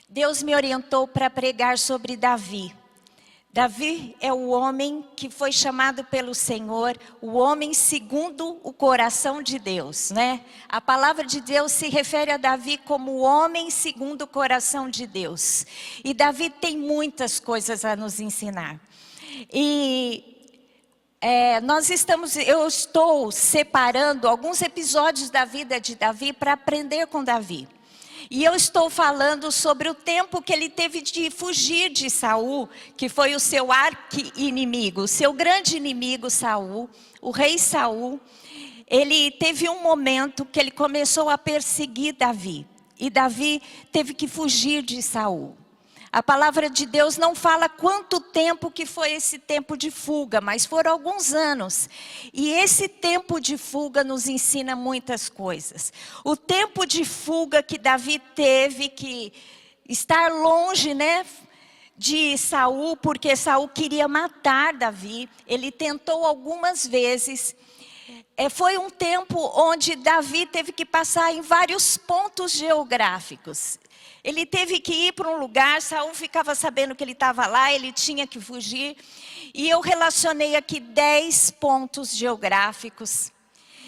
Deus me orientou para pregar sobre Davi. Davi é o homem que foi chamado pelo Senhor, o homem segundo o coração de Deus, né? A palavra de Deus se refere a Davi como o homem segundo o coração de Deus. E Davi tem muitas coisas a nos ensinar. Eu estou separando alguns episódios da vida de Davi para aprender com Davi. E eu estou falando sobre o tempo que ele teve de fugir de Saul, que foi o seu arqui-inimigo, o seu grande inimigo Saul, o rei Saul. Ele teve um momento que ele começou a perseguir Davi. E Davi teve que fugir de Saul. A palavra de Deus não fala quanto tempo que foi esse tempo de fuga, mas foram alguns anos. E esse tempo de fuga nos ensina muitas coisas. O tempo de fuga que Davi teve que estar longe, né, de Saul, porque Saul queria matar Davi. Ele tentou algumas vezes. Foi um tempo onde Davi teve que passar em vários pontos geográficos. Ele teve que ir para um lugar, Saul ficava sabendo que ele estava lá, ele tinha que fugir. E eu relacionei aqui 10 pontos geográficos.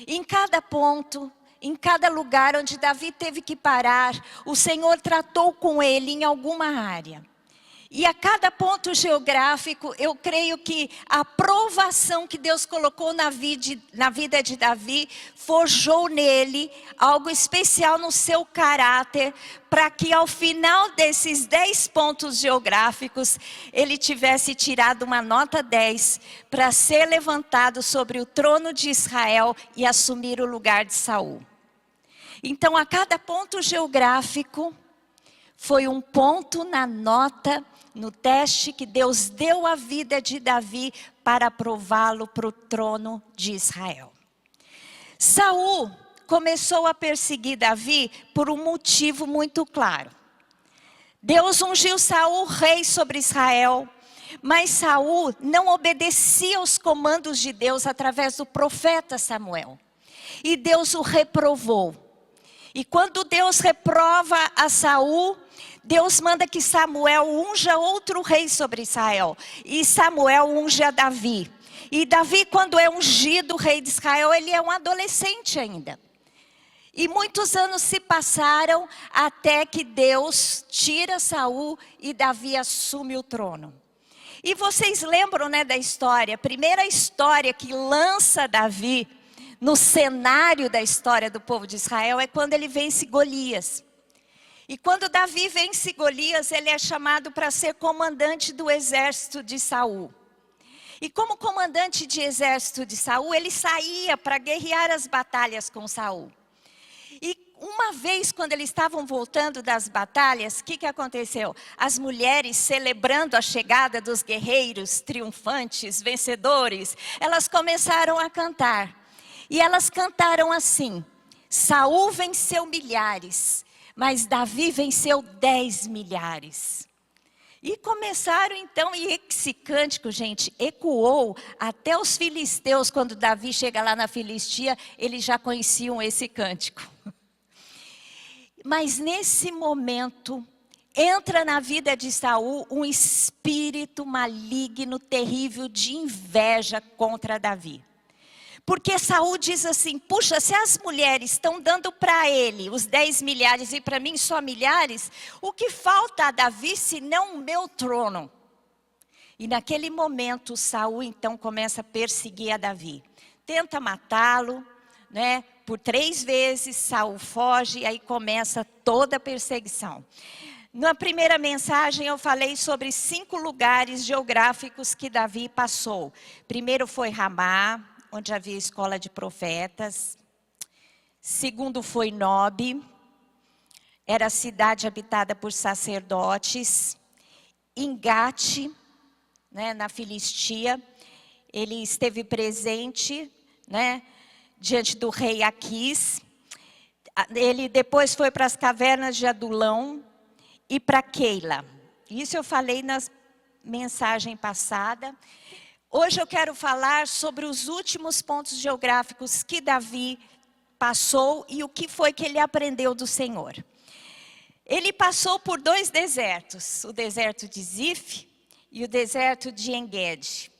Em cada ponto, em cada lugar onde Davi teve que parar, o Senhor tratou com ele em alguma área. E a cada ponto geográfico, eu creio que a provação que Deus colocou na vida de Davi, forjou nele algo especial no seu caráter, para que ao final desses 10 pontos geográficos, ele tivesse tirado uma nota 10, para ser levantado sobre o trono de Israel e assumir o lugar de Saul. Então, a cada ponto geográfico, foi um ponto na nota, no teste que Deus deu à vida de Davi para aprová-lo para o trono de Israel. Saul começou a perseguir Davi por um motivo muito claro. Deus ungiu Saul rei sobre Israel, mas Saul não obedecia aos comandos de Deus através do profeta Samuel. E Deus o reprovou. E quando Deus reprova a Saul, Deus manda que Samuel unja outro rei sobre Israel. E Samuel unge a Davi. E Davi, quando é ungido rei de Israel, ele é um adolescente ainda. E muitos anos se passaram até que Deus tira Saul e Davi assume o trono. E vocês lembram, né, da história? A primeira história que lança Davi no cenário da história do povo de Israel é quando ele vence Golias. E quando Davi vence Golias, ele é chamado para ser comandante do exército de Saul. E como comandante de exército de Saul, ele saía para guerrear as batalhas com Saul. E uma vez, quando eles estavam voltando das batalhas, o que aconteceu? As mulheres, celebrando a chegada dos guerreiros triunfantes, vencedores, elas começaram a cantar. E elas cantaram assim: Saul venceu milhares, mas Davi venceu 10 milhares. E começaram então, e esse cântico, gente, ecoou até os filisteus. Quando Davi chega lá na Filistia, eles já conheciam esse cântico. Mas nesse momento, entra na vida de Saul um espírito maligno, terrível, de inveja contra Davi. Porque Saul diz assim: puxa, se as mulheres estão dando para ele os 10 milhares e para mim só milhares, o que falta a Davi senão o meu trono? E naquele momento Saul então começa a perseguir a Davi. Tenta matá-lo, né? Por 3 vezes Saul foge e aí começa toda a perseguição. Na primeira mensagem eu falei sobre 5 lugares geográficos que Davi passou. Primeiro foi Ramá, onde havia escola de profetas. Segundo foi Nob, era cidade habitada por sacerdotes. Em Gate, né, na Filistia, ele esteve presente, né, diante do rei Aquis. Ele depois foi para as cavernas de Adulão e para Keila. Isso eu falei na mensagem passada. Hoje eu quero falar sobre os últimos pontos geográficos que Davi passou e o que foi que ele aprendeu do Senhor. Ele passou por 2 desertos, o deserto de Zif e o deserto de En-Gedi.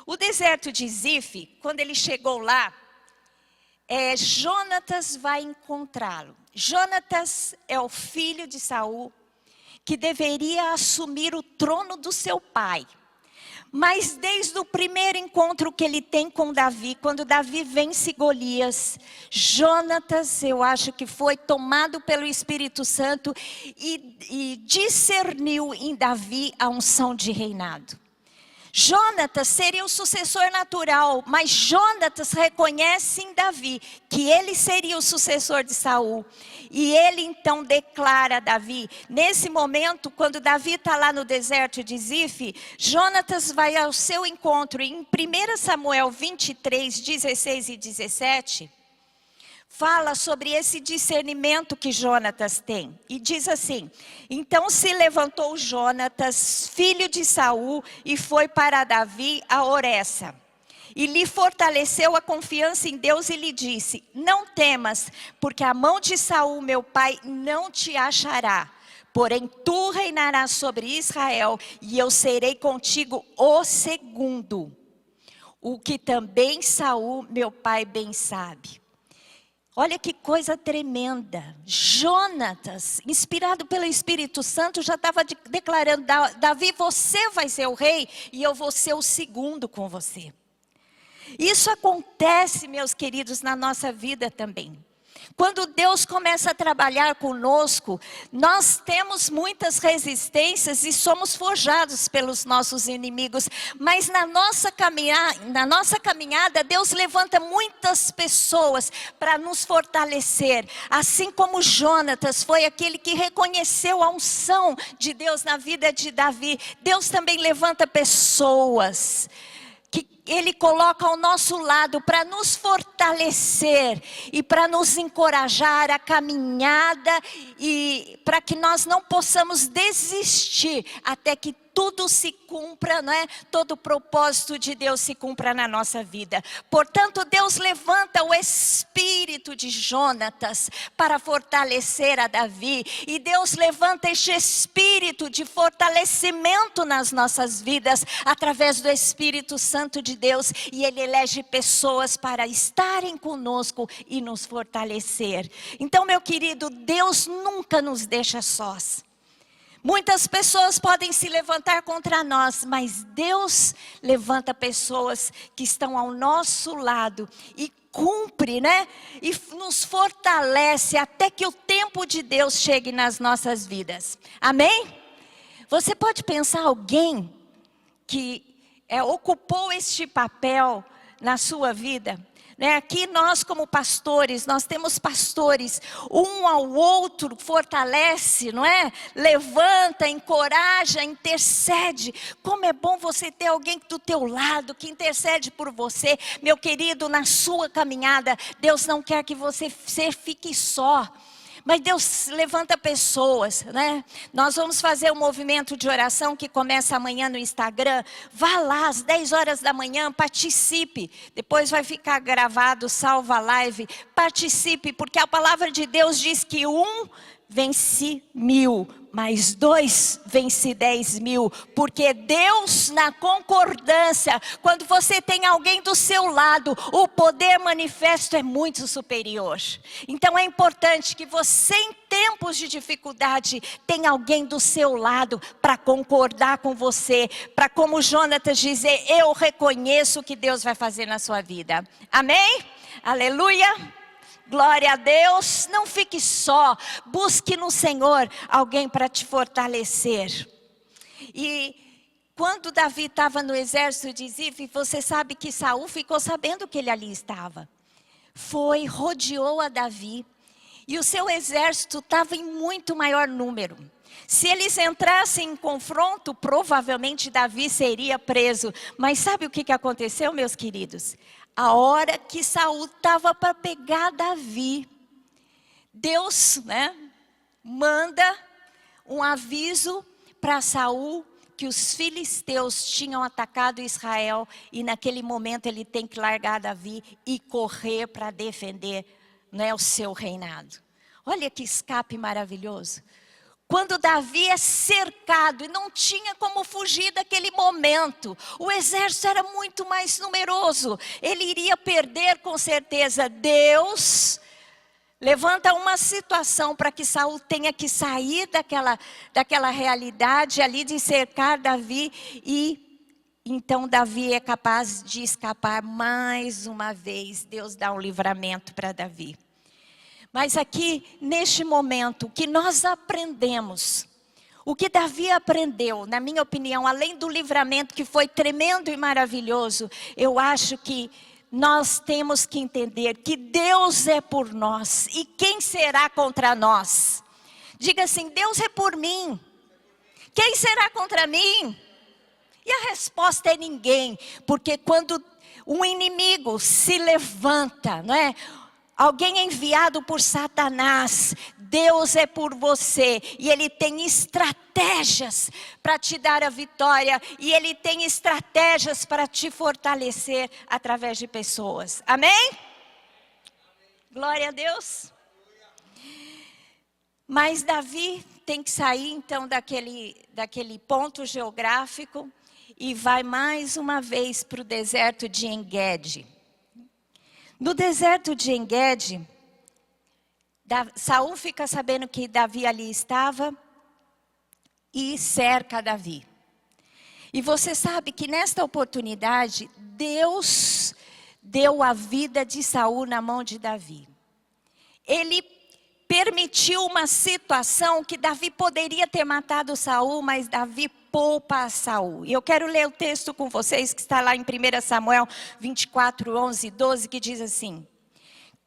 O deserto de Zif, quando ele chegou lá, Jonatas vai encontrá-lo. Jonatas é o filho de Saul, que deveria assumir o trono do seu pai. Mas desde o primeiro encontro que ele tem com Davi, quando Davi vence Golias, Jonatas, eu acho que foi tomado pelo Espírito Santo e discerniu em Davi a unção de reinado. Jonatas seria o sucessor natural, mas Jonatas reconhece em Davi que ele seria o sucessor de Saul. E ele então declara a Davi, nesse momento, quando Davi está lá no deserto de Zif, Jonatas vai ao seu encontro. Em 1 Samuel 23, 16 e 17, fala sobre esse discernimento que Jonatas tem. E diz assim: então se levantou Jonatas, filho de Saul, e foi para Davi a Oressa. E lhe fortaleceu a confiança em Deus e lhe disse: não temas, porque a mão de Saul, meu pai, não te achará. Porém tu reinarás sobre Israel, e eu serei contigo o segundo. O que também Saul, meu pai, bem sabe. Olha que coisa tremenda. Jonatas, inspirado pelo Espírito Santo, já estava declarando: Davi, você vai ser o rei e eu vou ser o segundo com você. Isso acontece, meus queridos, na nossa vida também. Quando Deus começa a trabalhar conosco, nós temos muitas resistências e somos forjados pelos nossos inimigos. Mas na nossa caminhada, Deus levanta muitas pessoas para nos fortalecer. Assim como Jonatas foi aquele que reconheceu a unção de Deus na vida de Davi, Deus também levanta pessoas que Ele coloca ao nosso lado para nos fortalecer e para nos encorajar a caminhada e para que nós não possamos desistir até que tudo se cumpra, não é? Todo o propósito de Deus se cumpra na nossa vida. Portanto, Deus levanta o espírito de Jonatas para fortalecer a Davi. E Deus levanta este espírito de fortalecimento nas nossas vidas através do Espírito Santo de Deus. E Ele elege pessoas para estarem conosco e nos fortalecer. Então, meu querido, Deus nunca nos deixa sós. Muitas pessoas podem se levantar contra nós, mas Deus levanta pessoas que estão ao nosso lado e cumpre, né? E nos fortalece até que o tempo de Deus chegue nas nossas vidas. Amém? Você pode pensar alguém que ocupou este papel na sua vida? Aqui nós como pastores, nós temos pastores, um ao outro fortalece, não é? Levanta, encoraja, intercede. Como é bom você ter alguém do teu lado que intercede por você. Meu querido, na sua caminhada, Deus não quer que você fique só. Mas Deus levanta pessoas, né? Nós vamos fazer um movimento de oração que começa amanhã no Instagram. Vá lá às 10 horas da manhã, participe. Depois vai ficar gravado, salva a live. Participe, porque a palavra de Deus diz que 1 vence 1000, mas 2 vence 10.000. Porque Deus, na concordância, quando você tem alguém do seu lado, o poder manifesto é muito superior. Então é importante que você, em tempos de dificuldade, tenha alguém do seu lado para concordar com você, para, como Jonatas dizer: eu reconheço o que Deus vai fazer na sua vida. Amém? Aleluia. Glória a Deus. Não fique só, busque no Senhor alguém para te fortalecer. E quando Davi estava no exército de Zif, você sabe que Saul ficou sabendo que ele ali estava. Rodeou a Davi, e o seu exército estava em muito maior número. Se eles entrassem em confronto, provavelmente Davi seria preso. Mas sabe o que aconteceu, meus queridos? A hora que Saul estava para pegar Davi, Deus, manda um aviso para Saul que os filisteus tinham atacado Israel, e naquele momento ele tem que largar Davi e correr para defender, o seu reinado. Olha que escape maravilhoso. Quando Davi é cercado e não tinha como fugir daquele momento. O exército era muito mais numeroso. Ele iria perder com certeza. Deus levanta uma situação para que Saul tenha que sair daquela realidade ali de cercar Davi. E então Davi é capaz de escapar mais uma vez. Deus dá um livramento para Davi. Mas aqui, neste momento, o que nós aprendemos, o que Davi aprendeu, na minha opinião, além do livramento que foi tremendo e maravilhoso, eu acho que nós temos que entender que Deus é por nós. E quem será contra nós? Diga assim, Deus é por mim. Quem será contra mim? E a resposta é ninguém. Porque quando um inimigo se levanta, não é? Alguém enviado por Satanás, Deus é por você. E Ele tem estratégias para te dar a vitória. E Ele tem estratégias para te fortalecer através de pessoas. Amém? Glória a Deus. Mas Davi tem que sair então daquele ponto geográfico. E vai mais uma vez para o deserto de En-Gedi. No deserto de En-Gedi, Saul fica sabendo que Davi ali estava e cerca Davi. E você sabe que nesta oportunidade, Deus deu a vida de Saul na mão de Davi. Ele permitiu uma situação que Davi poderia ter matado Saul, mas Davi poupa a Saul. E eu quero ler o texto com vocês, que está lá em 1 Samuel 24, 11 e 12, que diz assim.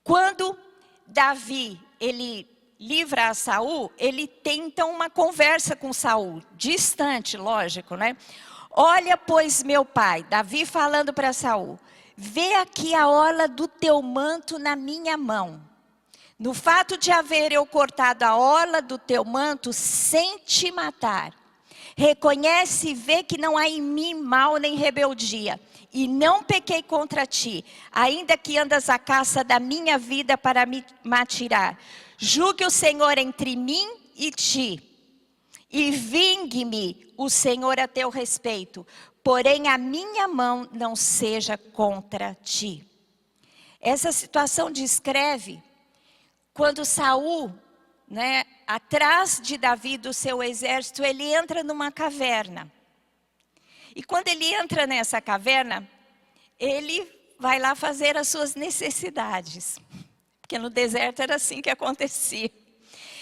Quando Davi, ele livra a Saul, ele tem então uma conversa com Saul, distante, lógico, né? Olha, pois, meu pai, Davi falando para Saul, vê aqui a orla do teu manto na minha mão. No fato de haver eu cortado a orla do teu manto sem te matar, reconhece e vê que não há em mim mal nem rebeldia, e não pequei contra ti, ainda que andas à caça da minha vida para me atirar. Julgue o Senhor entre mim e ti, e vingue-me o Senhor a teu respeito, porém a minha mão não seja contra ti. Essa situação descreve quando Saul, né, atrás de Davi, do seu exército, ele entra numa caverna. E quando ele entra nessa caverna, ele vai lá fazer as suas necessidades. Porque no deserto era assim que acontecia.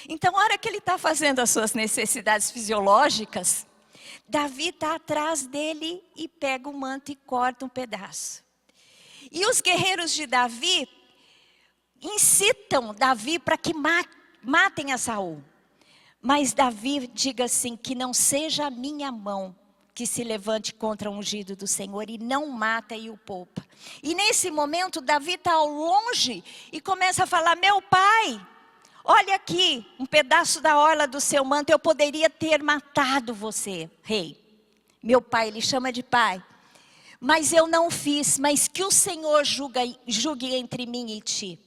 Então, a hora que ele está fazendo as suas necessidades fisiológicas, Davi está atrás dele e pega o manto e corta um pedaço. E os guerreiros de Davi incitam Davi para que matem a Saul. Mas Davi diga assim, que não seja a minha mão que se levante contra o ungido do Senhor, e não mata e o poupa. E nesse momento Davi está ao longe e começa a falar, meu pai, olha aqui, um pedaço da orla do seu manto, eu poderia ter matado você, rei. Meu pai, ele chama de pai. Mas eu não fiz, mas que o Senhor julgue entre mim e ti.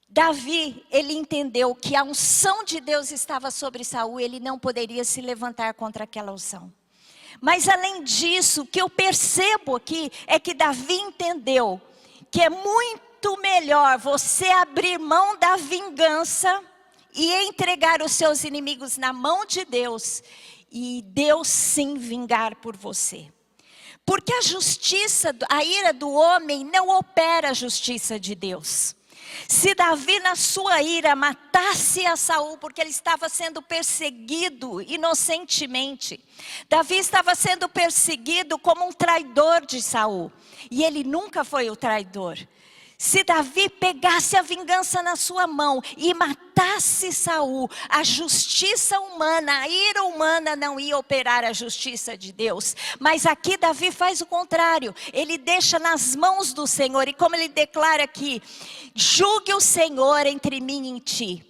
Davi, ele entendeu que a unção de Deus estava sobre Saul, ele não poderia se levantar contra aquela unção. Mas além disso, o que eu percebo aqui é que Davi entendeu que é muito melhor você abrir mão da vingança e entregar os seus inimigos na mão de Deus, e Deus sim vingar por você. Porque a justiça, a ira do homem não opera a justiça de Deus. Se Davi na sua ira matasse a Saul, porque ele estava sendo perseguido inocentemente. Davi estava sendo perseguido como um traidor de Saul. E ele nunca foi o traidor. Se Davi pegasse a vingança na sua mão e matasse Saul, a justiça humana, a ira humana não ia operar a justiça de Deus. Mas aqui Davi faz o contrário. Ele deixa nas mãos do Senhor. E como ele declara aqui, julgue o Senhor entre mim e ti.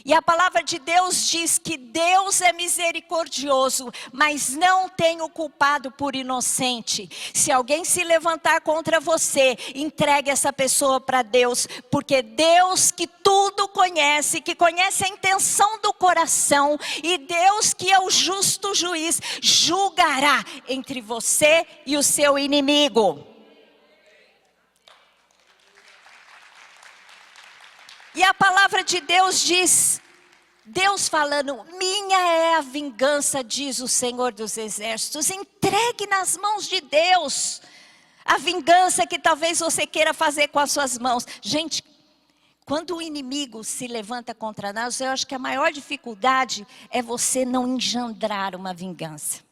E a palavra de Deus diz que Deus é misericordioso, mas não tem o culpado por inocente. Se alguém se levantar contra você, entregue essa pessoa para Deus, porque Deus que tudo conhece, que conhece a intenção do coração, e Deus que é o justo juiz, julgará entre você e o seu inimigo. E a palavra de Deus diz, Deus falando, minha é a vingança, diz o Senhor dos Exércitos. Entregue nas mãos de Deus a vingança que talvez você queira fazer com as suas mãos. Gente, quando o inimigo se levanta contra nós, eu acho que a maior dificuldade é você não engendrar uma vingança.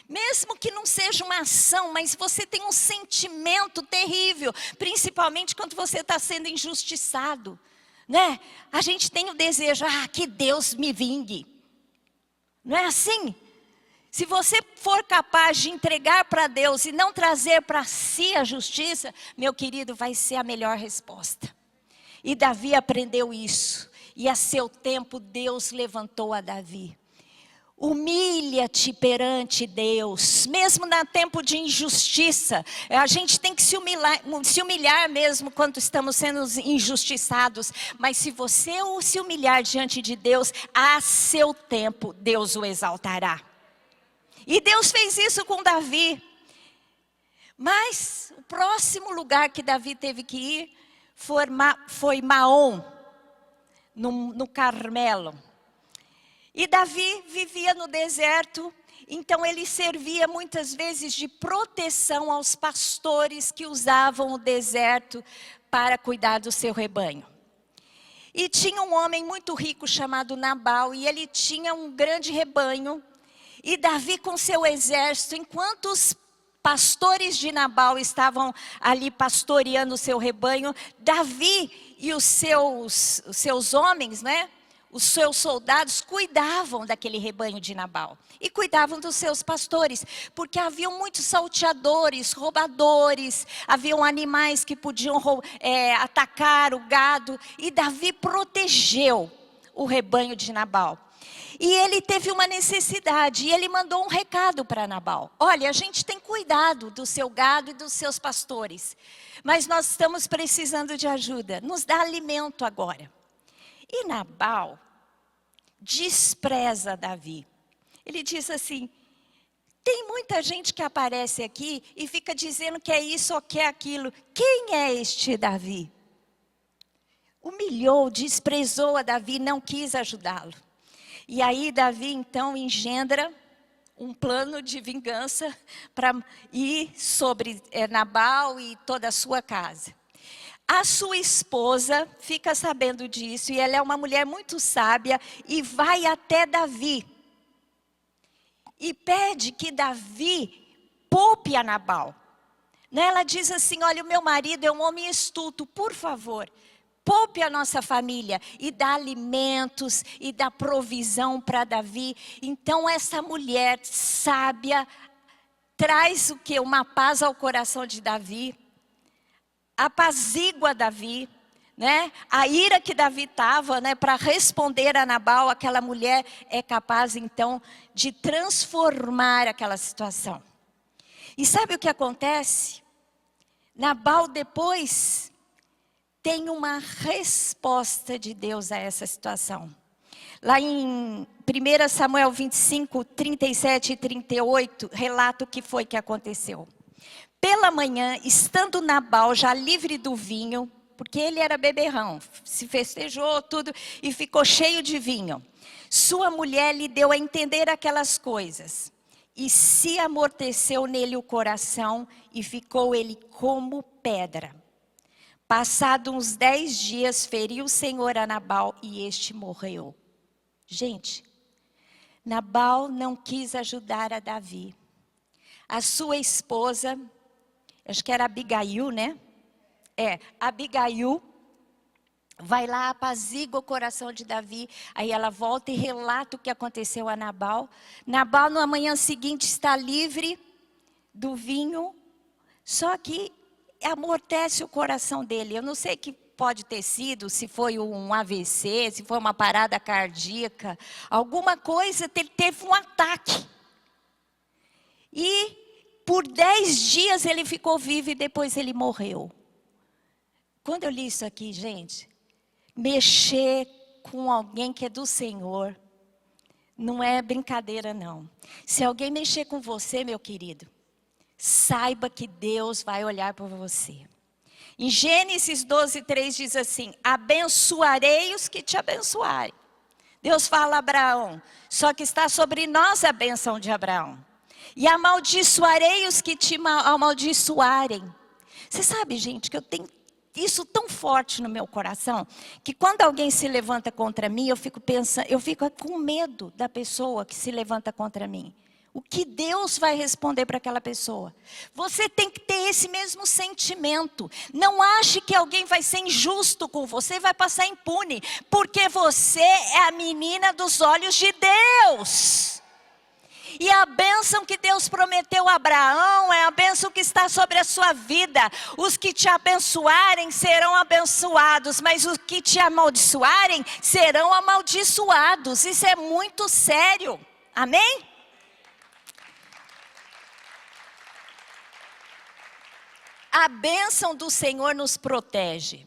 Mesmo que não seja uma ação, mas você tem um sentimento terrível, principalmente quando você está sendo injustiçado, né? A gente tem o desejo, que Deus me vingue. Não é assim? Se você for capaz de entregar para Deus e não trazer para si a justiça, meu querido, vai ser a melhor resposta. E Davi aprendeu isso, e a seu tempo Deus levantou a Davi. Humilha-te perante Deus, mesmo no tempo de injustiça. A gente tem que se humilhar mesmo quando estamos sendo injustiçados. Mas se você se humilhar diante de Deus, a seu tempo Deus o exaltará. E Deus fez isso com Davi. Mas o próximo lugar que Davi teve que ir foi Maom, no Carmelo. E Davi vivia no deserto, então ele servia muitas vezes de proteção aos pastores que usavam o deserto para cuidar do seu rebanho. E tinha um homem muito rico chamado Nabal, e ele tinha um grande rebanho. E Davi com seu exército, enquanto os pastores de Nabal estavam ali pastoreando o seu rebanho, Davi e os seus homens, né? Os seus soldados cuidavam daquele rebanho de Nabal. E cuidavam dos seus pastores. Porque haviam muitos salteadores, roubadores. Haviam animais que podiam atacar o gado. E Davi protegeu o rebanho de Nabal. E ele teve uma necessidade. E ele mandou um recado para Nabal. Olha, a gente tem cuidado do seu gado e dos seus pastores. Mas nós estamos precisando de ajuda. Nos dá alimento agora. E Nabal despreza Davi. Ele diz assim, tem muita gente que aparece aqui e fica dizendo que é isso ou que é aquilo. Quem é este Davi? Humilhou, desprezou a Davi, não quis ajudá-lo. E aí Davi então engendra um plano de vingança para ir sobre Nabal e toda a sua casa. A sua esposa fica sabendo disso, e ela é uma mulher muito sábia, e vai até Davi. E pede que Davi poupe a Nabal. Ela diz assim, olha, o meu marido é um homem astuto, por favor, poupe a nossa família. E dá alimentos, e dá provisão para Davi. Então essa mulher sábia traz o quê? Uma paz ao coração de Davi. Apazigua Davi, né? A ira que Davi estava, né, para responder a Nabal, aquela mulher é capaz então de transformar aquela situação. E sabe o que acontece? Nabal depois tem uma resposta de Deus a essa situação. Lá em 1 Samuel 25, 37 e 38, relata o que foi que aconteceu. Pela manhã, estando Nabal já livre do vinho, porque ele era beberrão, se festejou tudo e ficou cheio de vinho. Sua mulher lhe deu a entender aquelas coisas. E se amorteceu nele o coração e ficou ele como pedra. Passado uns 10 dias, feriu o Senhor a Nabal e este morreu. Gente, Nabal não quis ajudar a Davi. A sua esposa, acho que era Abigail, né? Abigail vai lá, apazigua o coração de Davi. Aí ela volta e relata o que aconteceu a Nabal. Nabal, na manhã seguinte, está livre do vinho. Só que amortece o coração dele. Eu não sei que pode ter sido, se foi um AVC, se foi uma parada cardíaca, alguma coisa, ele teve um ataque. E por 10 dias ele ficou vivo e depois ele morreu. Quando eu li isso aqui, gente, mexer com alguém que é do Senhor, não é brincadeira não. Se alguém mexer com você, meu querido, saiba que Deus vai olhar por você. Em Gênesis 12:3 diz assim: abençoarei os que te abençoarem. Deus fala a Abraão, só que está sobre nós a bênção de Abraão. E amaldiçoarei os que te amaldiçoarem. Você sabe, gente, que eu tenho isso tão forte no meu coração, que quando alguém se levanta contra mim, eu fico pensando, eu fico com medo da pessoa que se levanta contra mim. O que Deus vai responder para aquela pessoa? Você tem que ter esse mesmo sentimento. Não ache que alguém vai ser injusto com você, vai passar impune, porque você é a menina dos olhos de Deus. E a bênção que Deus prometeu a Abraão é a bênção que está sobre a sua vida. Os que te abençoarem serão abençoados, mas os que te amaldiçoarem serão amaldiçoados. Isso é muito sério. Amém? A bênção do Senhor nos protege.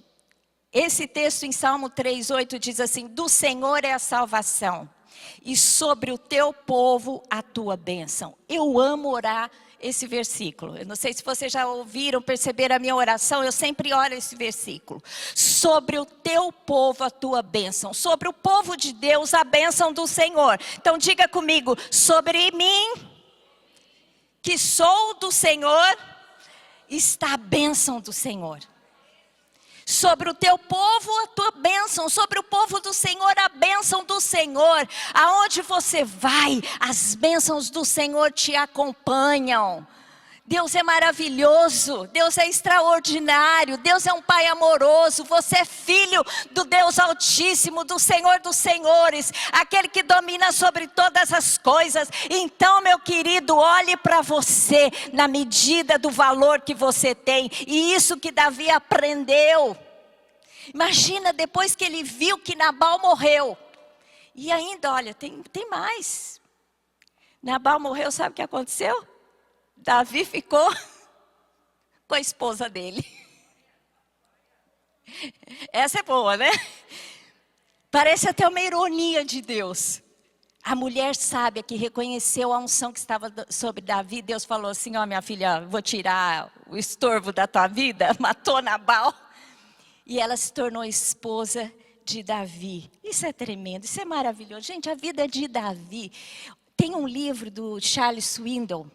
Esse texto em Salmo 3:8 diz assim: do Senhor é a salvação, e sobre o teu povo a tua bênção. Eu amo orar esse versículo. Eu não sei se vocês já ouviram, perceberam a minha oração, eu sempre oro esse versículo. Sobre o teu povo a tua bênção. Sobre o povo de Deus a bênção do Senhor. Então diga comigo: sobre mim, que sou do Senhor, está a bênção do Senhor. Sobre o teu povo a tua bênção, sobre o povo do Senhor a bênção do Senhor. Aonde você vai, as bênçãos do Senhor te acompanham. Deus é maravilhoso, Deus é extraordinário, Deus é um Pai amoroso. Você é filho do Deus Altíssimo, do Senhor dos Senhores, aquele que domina sobre todas as coisas. Então, meu querido, olhe para você na medida do valor que você tem. E isso que Davi aprendeu. Imagina depois que ele viu que Nabal morreu. E ainda, olha, tem mais. Nabal morreu, sabe o que aconteceu? Davi ficou com a esposa dele. Essa é boa, né? Parece até uma ironia de Deus. A mulher sábia que reconheceu a unção que estava sobre Davi, Deus falou assim: ó, minha filha, vou tirar o estorvo da tua vida. Matou Nabal. E ela se tornou esposa de Davi. Isso é tremendo, isso é maravilhoso. Gente, a vida de Davi. Tem um livro do Charles Swindoll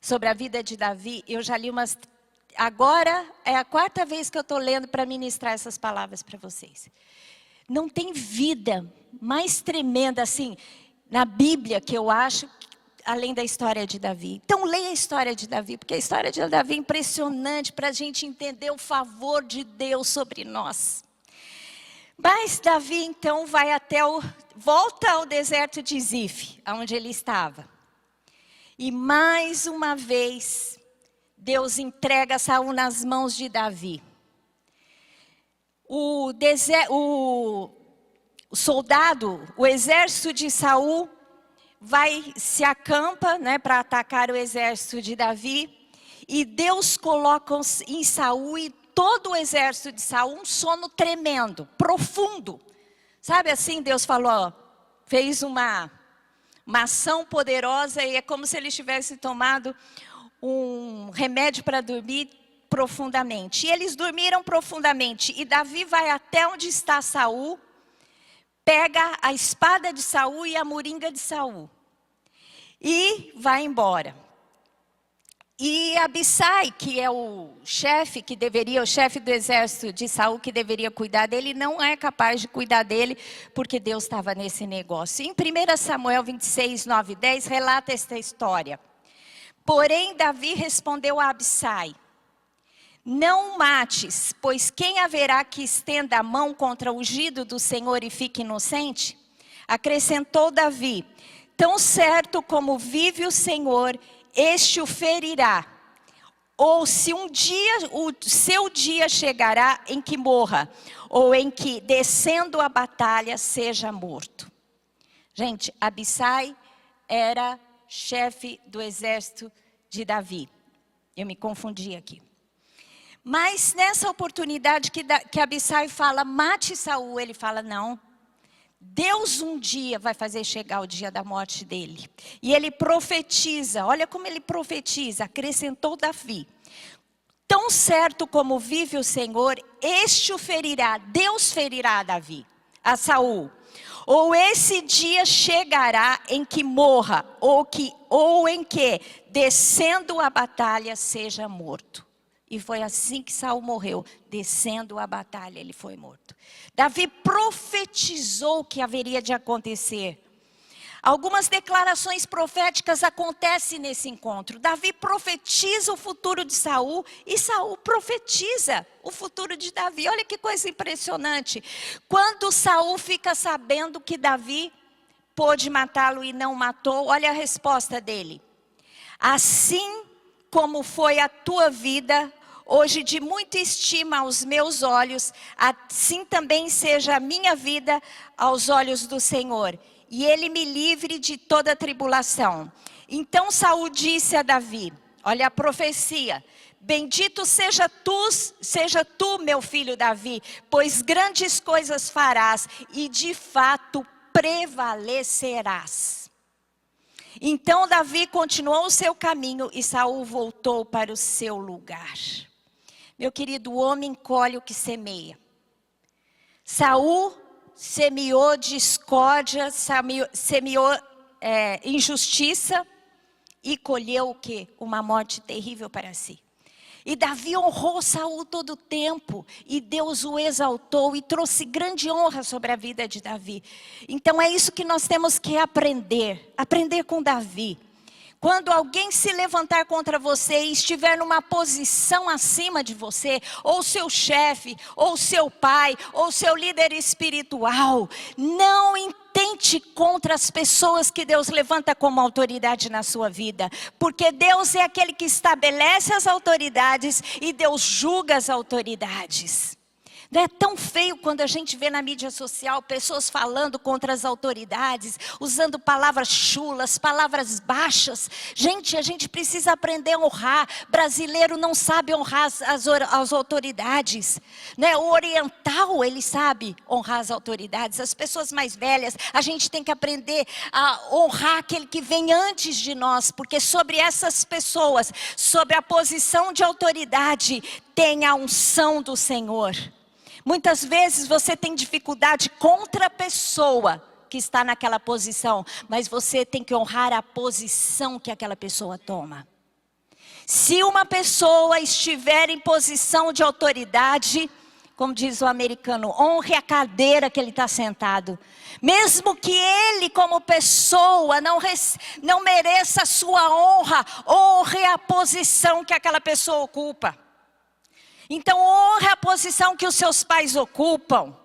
sobre a vida de Davi. Eu já li umas... Agora é a 4ª vez que eu estou lendo para ministrar essas palavras para vocês. Não tem vida mais tremenda assim na Bíblia que eu acho, além da história de Davi. Então leia a história de Davi, porque a história de Davi é impressionante para a gente entender o favor de Deus sobre nós. Mas Davi então volta ao deserto de Zif, onde ele estava. E mais uma vez, Deus entrega Saul nas mãos de Davi. O soldado, o exército de Saul, se acampa, né, para atacar o exército de Davi. E Deus coloca em Saul e todo o exército de Saul um sono tremendo, profundo. Sabe assim, Deus falou, fez uma ação poderosa e é como se eles tivessem tomado um remédio para dormir profundamente. E eles dormiram profundamente. E Davi vai até onde está Saul, pega a espada de Saul e a moringa de Saul e vai embora. E Abissai, que é o chefe do exército de Saul, que deveria cuidar dele, não é capaz de cuidar dele, porque Deus estava nesse negócio. Em 1 Samuel 26, 9 e 10, relata esta história. Porém, Davi respondeu a Abissai: não o mates, pois quem haverá que estenda a mão contra o ungido do Senhor e fique inocente? Acrescentou Davi: tão certo como vive o Senhor, este o ferirá. ou se um dia, o seu dia chegará em que morra, ou em que, descendo a batalha, seja morto. Gente, Abissai era chefe do exército de Davi. Eu me confundi aqui. Mas nessa oportunidade que Abissai fala, mate Saul, ele fala, não. Deus um dia vai fazer chegar o dia da morte dele. E ele profetiza, olha como ele profetiza, acrescentou Davi. Tão certo como vive o Senhor, este o ferirá, Deus ferirá a Davi, a Saul. Ou esse dia chegará em que morra, ou em que, descendo a batalha, seja morto. E foi assim que Saul morreu, descendo a batalha, ele foi morto. Davi profetizou o que haveria de acontecer. Algumas declarações proféticas acontecem nesse encontro. Davi profetiza o futuro de Saul e Saul profetiza o futuro de Davi. Olha que coisa impressionante. Quando Saul fica sabendo que Davi pôde matá-lo e não matou, olha a resposta dele. Assim como foi a tua vida, hoje de muita estima aos meus olhos, assim também seja a minha vida aos olhos do Senhor. E ele me livre de toda tribulação. Então Saul disse a Davi, olha a profecia. Bendito seja tu, meu filho Davi, pois grandes coisas farás e de fato prevalecerás. Então Davi continuou o seu caminho e Saul voltou para o seu lugar. Meu querido, o homem colhe o que semeia. Saul semeou discórdia, semeou injustiça e colheu o quê? Uma morte terrível para si. E Davi honrou Saul todo o tempo, e Deus o exaltou e trouxe grande honra sobre a vida de Davi. Então é isso que nós temos que aprender com Davi. Quando alguém se levantar contra você e estiver numa posição acima de você, ou seu chefe, ou seu pai, ou seu líder espiritual, não intente contra as pessoas que Deus levanta como autoridade na sua vida. Porque Deus é aquele que estabelece as autoridades e Deus julga as autoridades. Não é tão feio quando a gente vê na mídia social pessoas falando contra as autoridades, usando palavras chulas, palavras baixas. Gente, a gente precisa aprender a honrar. Brasileiro não sabe honrar as autoridades. Né? O oriental, ele sabe honrar as autoridades. As pessoas mais velhas, a gente tem que aprender a honrar aquele que vem antes de nós. Porque sobre essas pessoas, sobre a posição de autoridade, tem a unção do Senhor. Muitas vezes você tem dificuldade contra a pessoa que está naquela posição, mas você tem que honrar a posição que aquela pessoa toma. Se uma pessoa estiver em posição de autoridade, como diz o americano, honre a cadeira que ele está sentado. Mesmo que ele como pessoa não mereça a sua honra, honre a posição que aquela pessoa ocupa. Então honre a posição que os seus pais ocupam,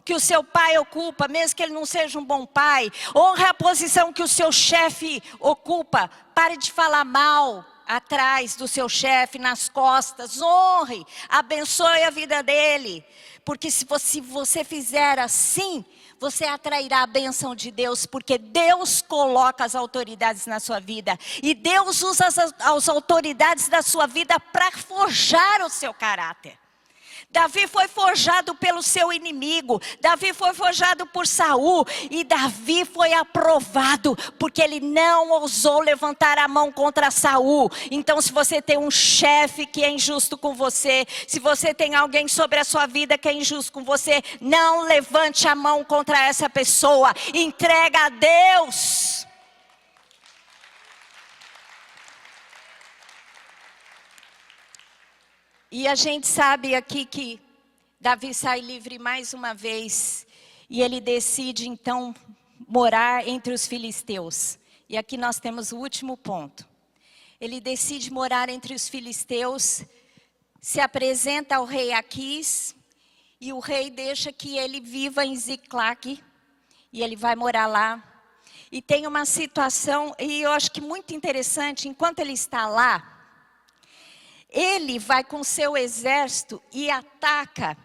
que o seu pai ocupa, mesmo que ele não seja um bom pai. Honre a posição que o seu chefe ocupa. Pare de falar mal atrás do seu chefe, nas costas. Honre, abençoe a vida dele. Porque se você fizer assim, você atrairá a bênção de Deus, porque Deus coloca as autoridades na sua vida. E Deus usa as autoridades da sua vida para forjar o seu caráter. Davi foi forjado pelo seu inimigo. Davi foi forjado por Saul. E Davi foi aprovado, porque ele não ousou levantar a mão contra Saul. Então se você tem um chefe que é injusto com você, se você tem alguém sobre a sua vida que é injusto com você, não levante a mão contra essa pessoa. Entrega a Deus. E a gente sabe aqui que Davi sai livre mais uma vez. E ele decide então morar entre os filisteus. E aqui nós temos o último ponto. Ele decide morar entre os filisteus. Se apresenta ao rei Aquis. E o rei deixa que ele viva em Ziclague. E ele vai morar lá. E tem uma situação, e eu acho que muito interessante, enquanto ele está lá, ele vai com seu exército e ataca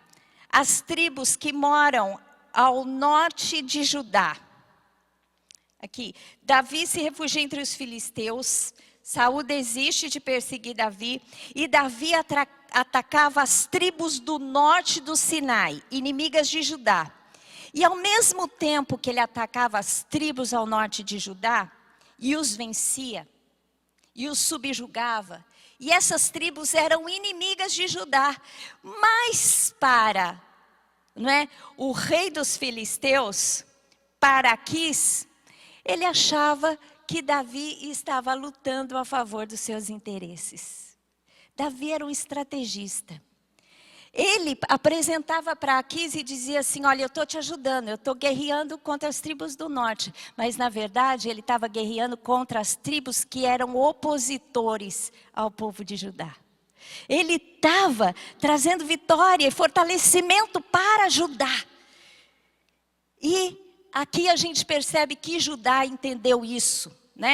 as tribos que moram ao norte de Judá. Aqui, Davi se refugia entre os filisteus, Saul desiste de perseguir Davi, e Davi atacava as tribos do norte do Sinai, inimigas de Judá. E ao mesmo tempo que ele atacava as tribos ao norte de Judá, e os vencia, e os subjugava, e essas tribos eram inimigas de Judá, mas para, o rei dos filisteus, para Aquis, ele achava que Davi estava lutando a favor dos seus interesses. Davi era um estrategista. Ele apresentava para Aquis e dizia assim, olha, eu estou te ajudando, eu estou guerreando contra as tribos do norte. Mas na verdade ele estava guerreando contra as tribos que eram opositores ao povo de Judá. Ele estava trazendo vitória e fortalecimento para Judá. E aqui a gente percebe que Judá entendeu isso,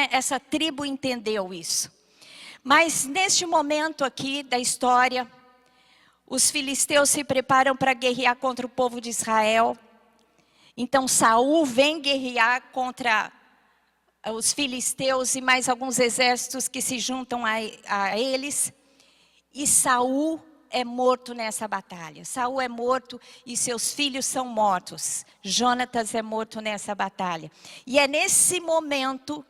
Essa tribo entendeu isso. Mas neste momento aqui da história, os filisteus se preparam para guerrear contra o povo de Israel. Então Saul vem guerrear contra os filisteus e mais alguns exércitos que se juntam a eles. E Saul é morto nessa batalha. Saul é morto e seus filhos são mortos. Jonatas é morto nessa batalha. E é nesse momento,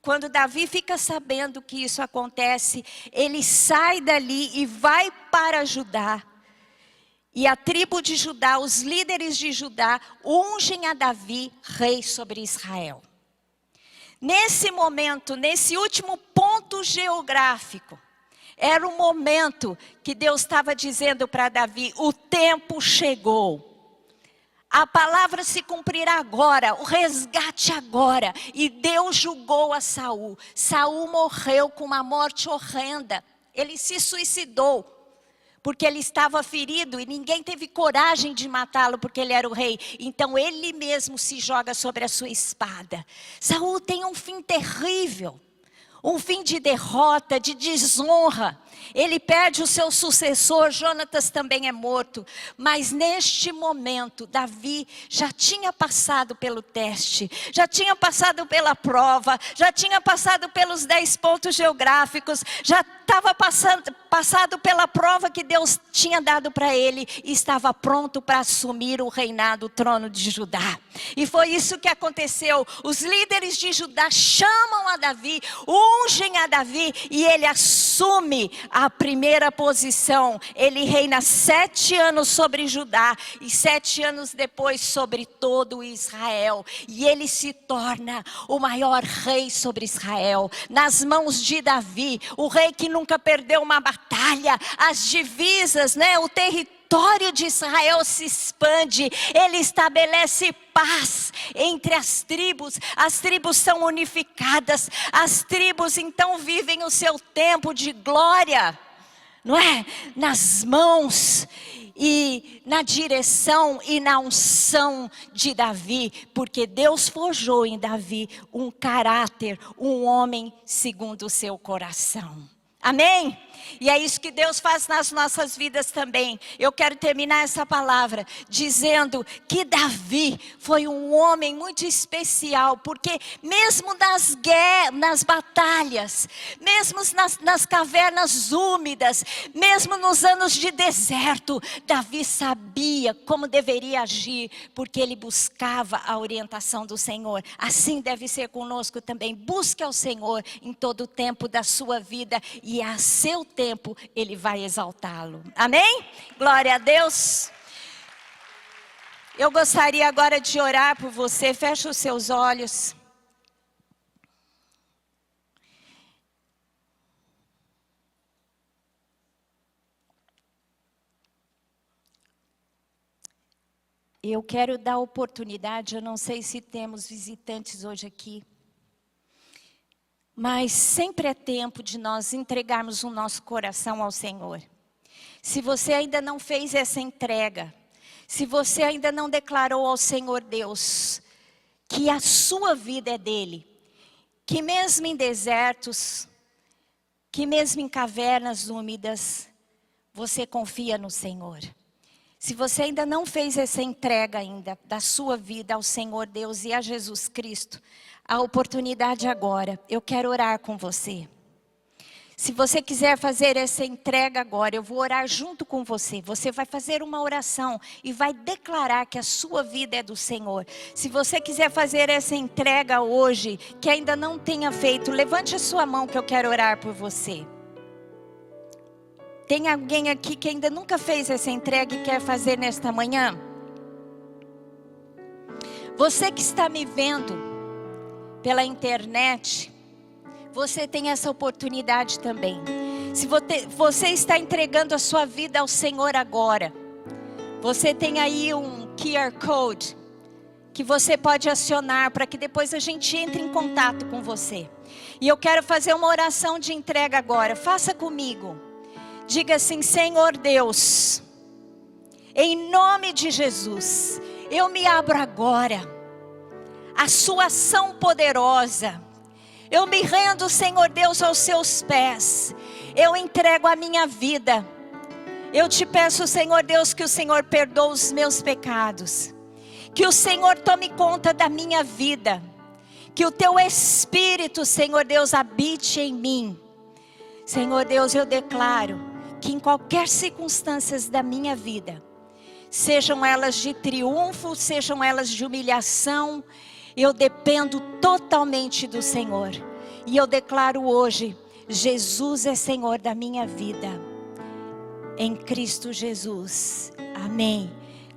quando Davi fica sabendo que isso acontece, ele sai dali e vai para Judá. E a tribo de Judá, os líderes de Judá, ungem a Davi rei sobre Israel. Nesse momento, nesse último ponto geográfico, era o momento que Deus estava dizendo para Davi, o tempo chegou. A palavra se cumprirá agora, o resgate agora. E Deus julgou a Saul. Saul morreu com uma morte horrenda. Ele se suicidou, porque ele estava ferido e ninguém teve coragem de matá-lo porque ele era o rei. Então ele mesmo se joga sobre a sua espada. Saul tem um fim terrível. Um fim de derrota, de desonra. Ele perde o seu sucessor, Jonatas também é morto. Mas neste momento, Davi já tinha passado pelo teste, já tinha passado pela prova, já tinha passado pelos 10 pontos geográficos, já estava passado pela prova que Deus tinha dado para ele e estava pronto para assumir o reinado, o trono de Judá. E foi isso que aconteceu. Os líderes de Judá chamam a Davi, ungem a Davi e ele assume a primeira posição. Ele reina 7 anos sobre Judá e 7 anos depois sobre todo Israel. E ele se torna o maior rei sobre Israel. Nas mãos de Davi, o rei que nunca perdeu uma batalha, as divisas, o território de Israel se expande, ele estabelece paz entre as tribos são unificadas, as tribos então vivem o seu tempo de glória, nas mãos e na direção e na unção de Davi, porque Deus forjou em Davi um caráter, um homem segundo o seu coração. Amém? E é isso que Deus faz nas nossas vidas também. Eu quero terminar essa palavra dizendo que Davi foi um homem muito especial, porque mesmo nas batalhas, mesmo nas cavernas úmidas, mesmo nos anos de deserto, Davi sabia como deveria agir, porque ele buscava a orientação do Senhor. Assim deve ser conosco também. Busque ao Senhor em todo o tempo da sua vida e a seu tempo ele vai exaltá-lo. Amém? Glória a Deus. Eu gostaria agora de orar por você. Feche os seus olhos. Eu quero dar oportunidade, eu não sei se temos visitantes hoje aqui. Mas sempre é tempo de nós entregarmos o nosso coração ao Senhor. Se você ainda não fez essa entrega, se você ainda não declarou ao Senhor Deus que a sua vida é dele, que mesmo em desertos, que mesmo em cavernas úmidas, você confia no Senhor. Se você ainda não fez essa entrega ainda da sua vida ao Senhor Deus e a Jesus Cristo, a oportunidade agora, eu quero orar com você. Se você quiser fazer essa entrega agora, eu vou orar junto com você. Você vai fazer uma oração e vai declarar que a sua vida é do Senhor. Se você quiser fazer essa entrega hoje, que ainda não tenha feito, levante a sua mão que eu quero orar por você. Tem alguém aqui que ainda nunca fez essa entrega e quer fazer nesta manhã? Você que está me vendo pela internet, você tem essa oportunidade também. Se você está entregando a sua vida ao Senhor agora, você tem aí um QR Code que você pode acionar para que depois a gente entre em contato com você. E eu quero fazer uma oração de entrega agora. Faça comigo. Diga assim: Senhor Deus, em nome de Jesus, eu me abro agora à sua ação poderosa. Eu me rendo, Senhor Deus, aos seus pés. Eu entrego a minha vida. Eu te peço, Senhor Deus, que o Senhor perdoe os meus pecados. Que o Senhor tome conta da minha vida. Que o teu Espírito, Senhor Deus, habite em mim. Senhor Deus, eu declaro que em qualquer circunstância da minha vida, sejam elas de triunfo, sejam elas de humilhação, eu dependo totalmente do Senhor. E eu declaro hoje, Jesus é Senhor da minha vida. Em Cristo Jesus. Amém.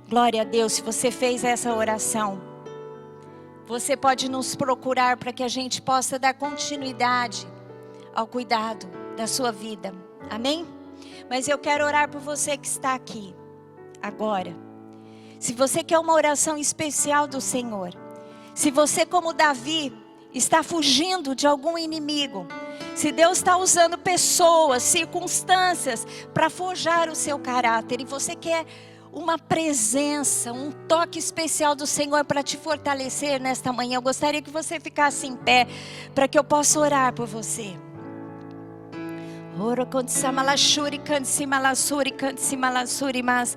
Glória a Deus. Se você fez essa oração, você pode nos procurar para que a gente possa dar continuidade ao cuidado da sua vida. Amém? Mas eu quero orar por você que está aqui agora. Se você quer uma oração especial do Senhor, se você, como Davi, está fugindo de algum inimigo, se Deus está usando pessoas, circunstâncias para forjar o seu caráter, e você quer uma presença, um toque especial do Senhor para te fortalecer nesta manhã, eu gostaria que você ficasse em pé para que eu possa orar por você. Ora contisamalashuri cantimalasuri cantimalasuri mas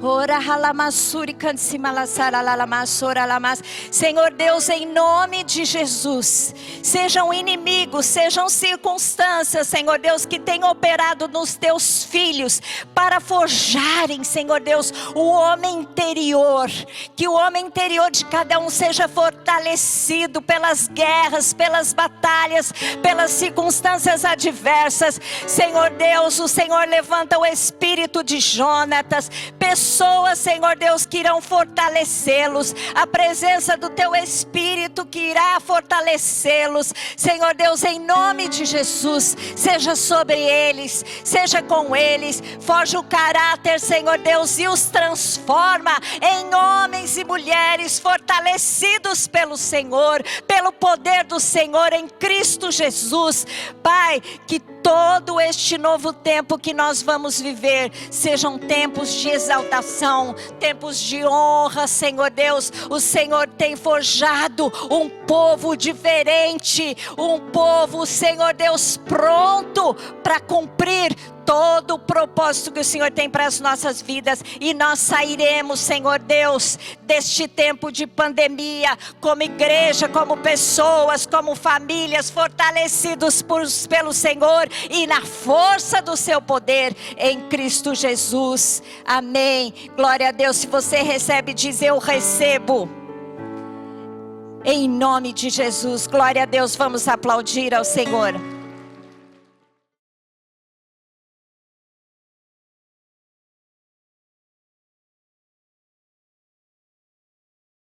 ora halamasuri cantimalasaralalamasora lamas. Senhor Deus, em nome de Jesus, sejam inimigos, sejam circunstâncias, Senhor Deus, que tenham operado nos teus filhos para forjarem, Senhor Deus, o homem interior, que o homem interior de cada um seja fortalecido pelas guerras, pelas batalhas, pelas circunstâncias adversas. Senhor Deus, o Senhor levanta o espírito de Jonatas, pessoas, Senhor Deus, que irão fortalecê-los, a presença do teu Espírito que irá fortalecê-los, Senhor Deus, em nome de Jesus, seja sobre eles, seja com eles, forja o caráter, Senhor Deus, e os transforma em homens e mulheres fortalecidos pelo Senhor, pelo poder do Senhor em Cristo Jesus. Pai, que todo este novo tempo que nós vamos viver sejam tempos de exaltação, tempos de honra, Senhor Deus. O Senhor tem forjado um povo diferente, um povo, Senhor Deus, pronto para cumprir todo o propósito que o Senhor tem para as nossas vidas. E nós sairemos, Senhor Deus, deste tempo de pandemia, como igreja, como pessoas, como famílias, fortalecidos pelo Senhor e na força do seu poder em Cristo Jesus. Amém. Glória a Deus. Se você recebe, diz: eu recebo. Em nome de Jesus. Glória a Deus. Vamos aplaudir ao Senhor.